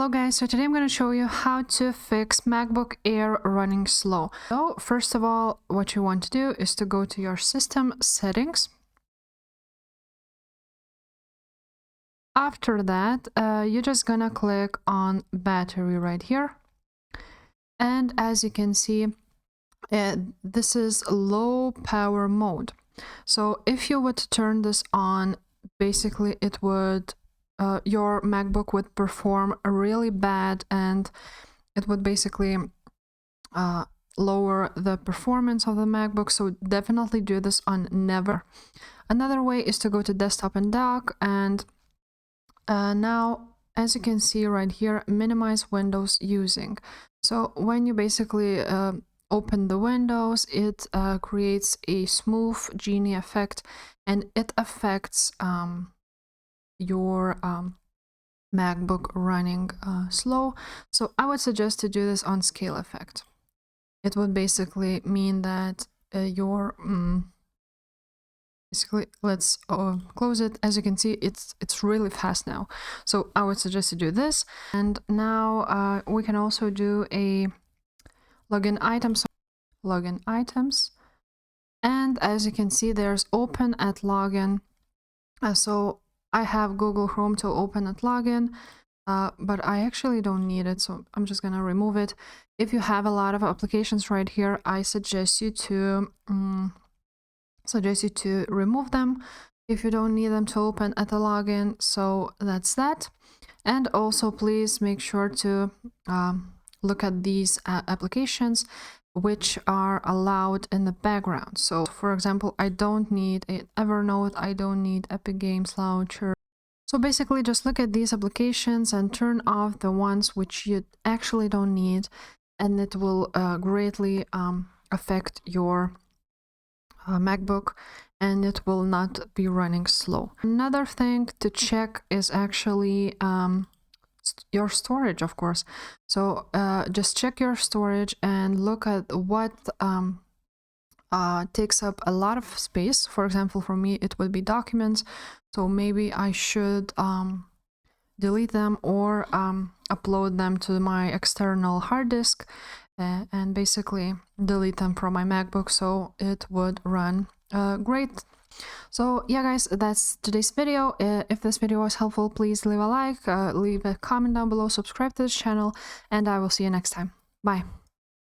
Hello guys, so today I'm going to show you how to fix MacBook Air running slow. So first of all, what you want to do is to go to your system settings. After that, you're just gonna click on battery right here. And as you can see, this is low power mode. So if you would turn this on, basically it would your MacBook would perform really bad, and it would basically lower the performance of the MacBook. So definitely do this on never. Another way is to go to desktop and dock, and now as you can see right here, minimize windows using. So when you basically open the windows, it creates a smooth genie effect, and it affects your MacBook running slow. So I would suggest to do this on scale effect. It would basically mean that your basically, let's close it. As you can see, it's really fast now. So I would suggest to do this. And now we can also do a login items. Login items. And as you can see, there's open at login. So I have Google Chrome to open at login, but I actually don't need it, so I'm just gonna remove it. If you have a lot of applications right here, I suggest you to remove them if you don't need them to open at the login. So that's that. And also please make sure to look at these applications which are allowed in the background. So for example, I don't need Evernote, I don't need Epic Games Launcher. So basically just look at these applications and turn off the ones which you actually don't need, and it will greatly affect your MacBook, and it will not be running slow. Another thing to check is actually your storage, of course. So just check your storage and look at what takes up a lot of space. For example, for me it would be documents, so maybe I should delete them or upload them to my external hard disk and basically delete them from my MacBook, so it would run great. So yeah guys, that's today's video. If this video was helpful, please leave a like, leave a comment down below, subscribe to this channel, and I will see you next time. Bye.